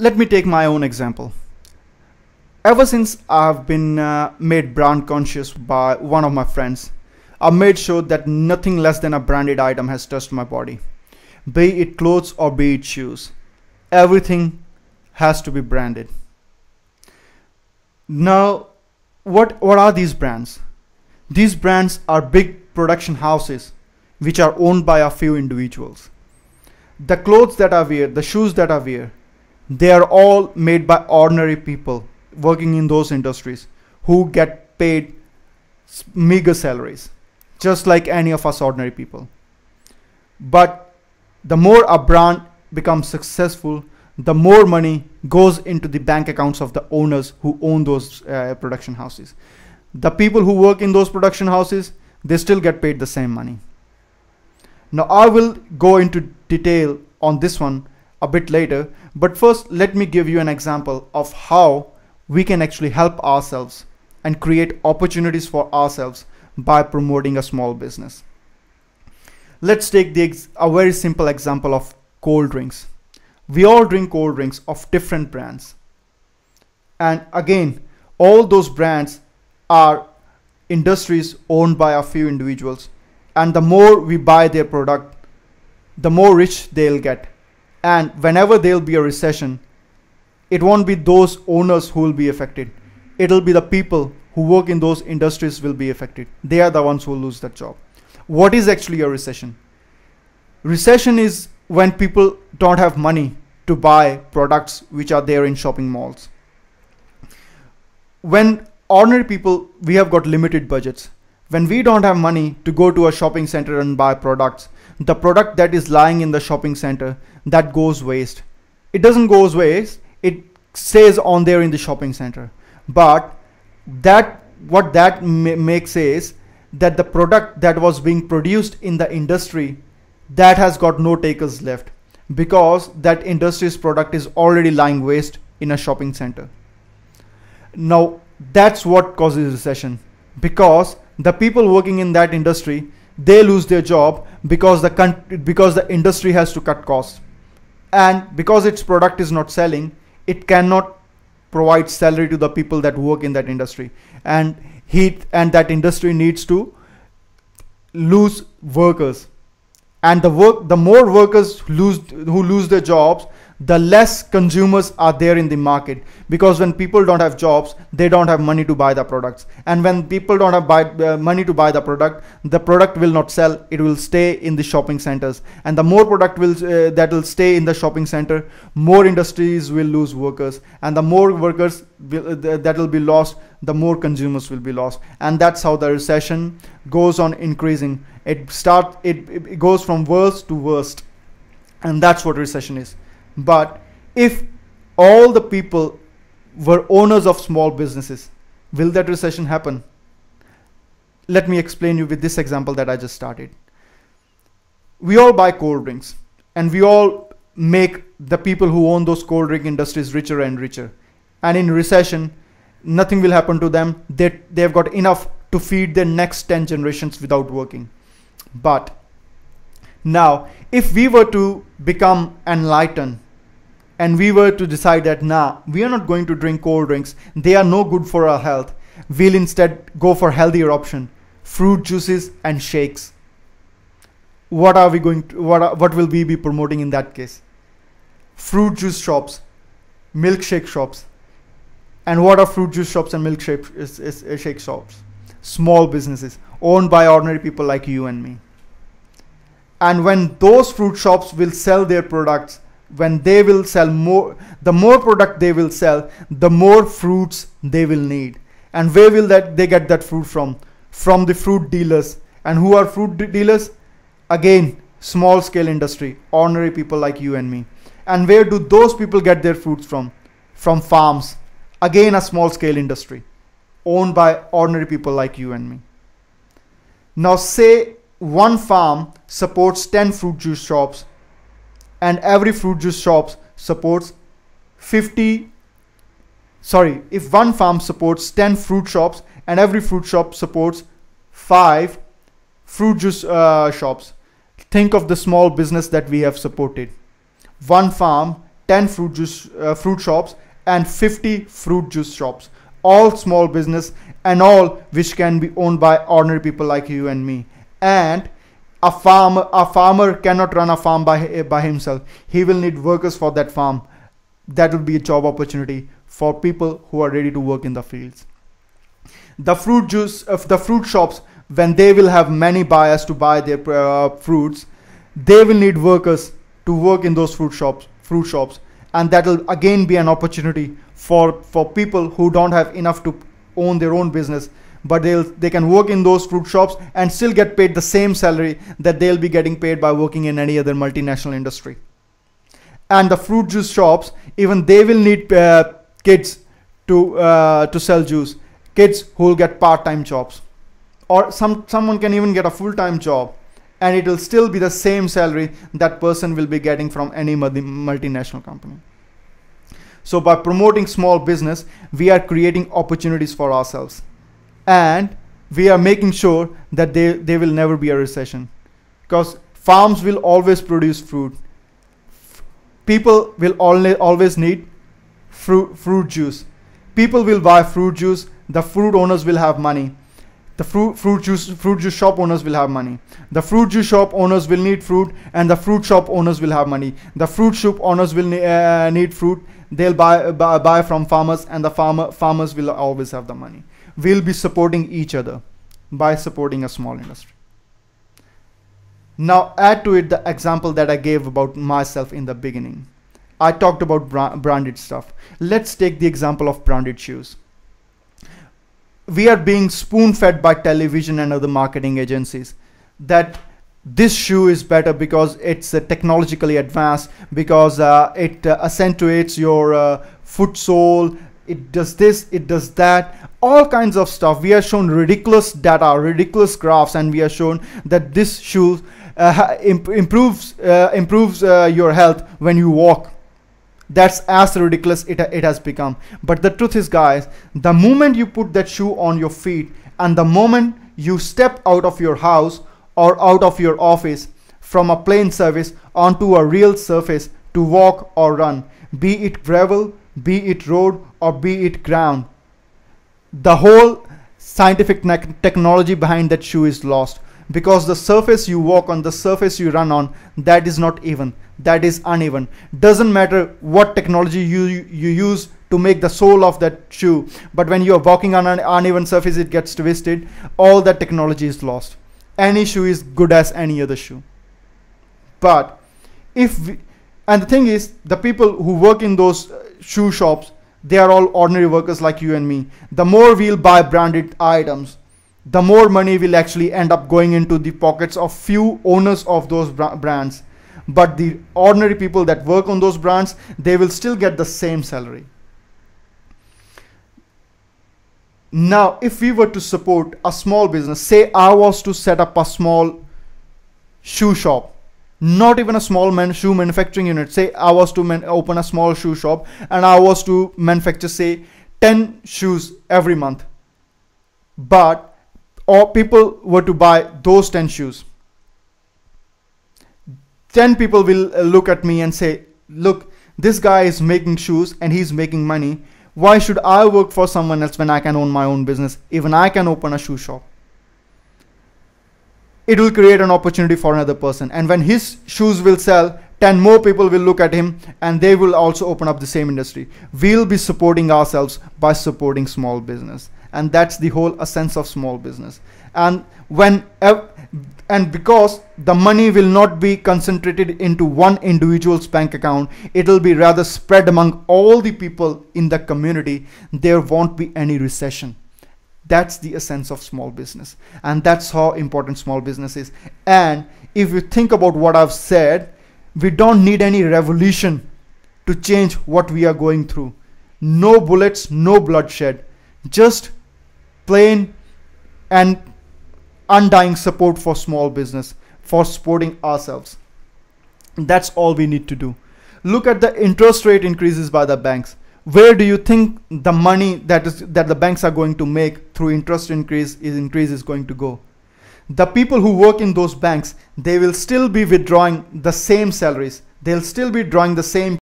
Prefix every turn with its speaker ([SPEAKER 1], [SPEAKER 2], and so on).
[SPEAKER 1] Let me take my own example. Ever since I've been made brand conscious by one of my friends, I made sure that nothing less than a branded item has touched my body. Be it clothes or be it shoes. Everything has to be branded. Now, what are these brands? These brands are big production houses which are owned by a few individuals. The clothes that I wear, the shoes that I wear, they are all made by ordinary people working in those industries who get paid meager salaries, just like any of us ordinary people. But the more a brand becomes successful, the more money goes into the bank accounts of the owners who own those production houses. The people who work in those production houses, they still get paid the same money. Now I will go into detail on this one a bit later, but first let me give you an example of how we can actually help ourselves and create opportunities for ourselves by promoting a small business. Let's take a very simple example of cold drinks. We all drink cold drinks of different brands. And again, all those brands are industries owned by a few individuals. And the more we buy their product, the more rich they'll get. And whenever there'll be a recession, it won't be those owners who will be affected. It'll be the people who work in those industries will be affected. They are the ones who will lose their job. What is actually a recession? Recession is when people don't have money to buy products which are there in shopping malls. When ordinary people, we have got limited budgets. When we don't have money to go to a shopping center and buy products, the product that is lying in the shopping center, that goes waste. It doesn't go waste, it stays on there in the shopping center. But what that makes is that the product that was being produced in the industry, that has got no takers left, because that industry's product is already lying waste in a shopping center. Now that's what causes recession, because the people working in that industry, they lose their job because the industry has to cut costs, and because its product is not selling, it cannot provide salary to the people that work in that industry, and that industry needs to lose workers. And the more workers who lose their jobs, the less consumers are there in the market, because when people don't have jobs, they don't have money to buy the products, and when people don't have money to buy the product will not sell. It will stay in the shopping centers, and the more product that will stay in the shopping center, more industries will lose workers, and the more workers that will be lost, the more consumers will be lost. And that's how the recession goes on increasing. It goes from worst to worst, and that's what recession is. But if all the people were owners of small businesses, will that recession happen? Let me explain you with this example that I just started. We all buy cold drinks, and we all make the people who own those cold drink industries richer and richer. And in recession, nothing will happen to them. They've got enough to feed their next 10 generations without working. But now, if we were to become enlightened, and we were to decide that, we are not going to drink cold drinks, they are no good for our health, we'll instead go for healthier option, fruit juices and shakes. What will we be promoting in that case? Fruit juice shops, milkshake shops. And what are fruit juice shops and milkshake shake shops? Small businesses owned by ordinary people like you and me. And when those fruit shops will sell their products, when they will sell more, the more product they will sell, the more fruits they will need. And where will they get that fruit from? From the fruit dealers. And who are fruit dealers? Again, small scale industry, ordinary people like you and me. And where do those people get their fruits from? From farms. Again, a small scale industry owned by ordinary people like you and me. Now say one farm supports 10 fruit juice shops, and every fruit juice shop supports if one farm supports 10 fruit shops and every fruit shop supports 5 fruit juice shops, think of the small business that we have supported. One farm 10 fruit shops, and 50 fruit juice shops, all small business, and all which can be owned by ordinary people like you and me. And a farmer cannot run a farm by himself. He will need workers for that farm. That will be a job opportunity for people who are ready to work in the fields. The fruit shops, when they will have many buyers to buy their fruits, they will need workers to work in those fruit shops, and that will again be an opportunity for people who don't have enough to own their own business, but they can work in those fruit shops and still get paid the same salary that they'll be getting paid by working in any other multinational industry. And the fruit juice shops, even they will need kids to sell juice, kids who will get part-time jobs, or someone can even get a full-time job, and it will still be the same salary that person will be getting from any multinational company. So by promoting small business, we are creating opportunities for ourselves, and we are making sure that there will never be a recession, because farms will always produce fruit. People will always need fruit juice. People will buy fruit juice. The fruit owners will have money. The fruit juice shop owners will have money. The fruit juice shop owners will need fruit, and the fruit shop owners will have money. The fruit shop owners will need fruit. They'll buy from farmers, and the farmers will always have the money. We'll be supporting each other by supporting a small industry. Now add to it the example that I gave about myself in the beginning. I talked about branded stuff. Let's take the example of branded shoes. We are being spoon-fed by television and other marketing agencies that this shoe is better because it's technologically advanced, because it accentuates your foot sole, it does this, it does that, all kinds of stuff. We are shown ridiculous data, ridiculous graphs, and we are shown that this shoe improves your health when you walk. That's as ridiculous it has become. But the truth is, guys, the moment you put that shoe on your feet, and the moment you step out of your house or out of your office from a plain surface onto a real surface to walk or run, be it gravel, be it road, or be it ground, the whole scientific technology behind that shoe is lost, because the surface you walk on, the surface you run on, that is not even, that is uneven. Doesn't matter what technology you use to make the sole of that shoe, but when you are walking on an uneven surface, it gets twisted. All that technology is lost. Any shoe is good as any other shoe. But and the thing is, the people who work in those shoe shops, they are all ordinary workers like you and me. The more we'll buy branded items, the more money will actually end up going into the pockets of few owners of those brands. But the ordinary people that work on those brands, they will still get the same salary. Now, if we were to support a small business, say I was to set up a small shoe shop, not even a small shoe manufacturing unit. Say I was to open a small shoe shop, and I was to manufacture, say, 10 shoes every month. But or people were to buy those 10 shoes. 10 people will look at me and say, look, this guy is making shoes and he's making money. Why should I work for someone else when I can own my own business? Even I can open a shoe shop. It will create an opportunity for another person. And when his shoes will sell, 10 more people will look at him and they will also open up the same industry. We'll be supporting ourselves by supporting small business. And that's the whole essence of small business. And because the money will not be concentrated into one individual's bank account, it will be rather spread among all the people in the community, there won't be any recession. That's the essence of small business. And that's how important small business is. And if you think about what I've said, we don't need any revolution to change what we are going through. No bullets, no bloodshed, just plain and undying support for small business, for supporting ourselves. That's all we need to do. Look at the interest rate increases by the banks. Where do you think the money that the banks are going to make through interest increase is going to go? The people who work in those banks, they will still be withdrawing the same salaries. They'll still be drawing the same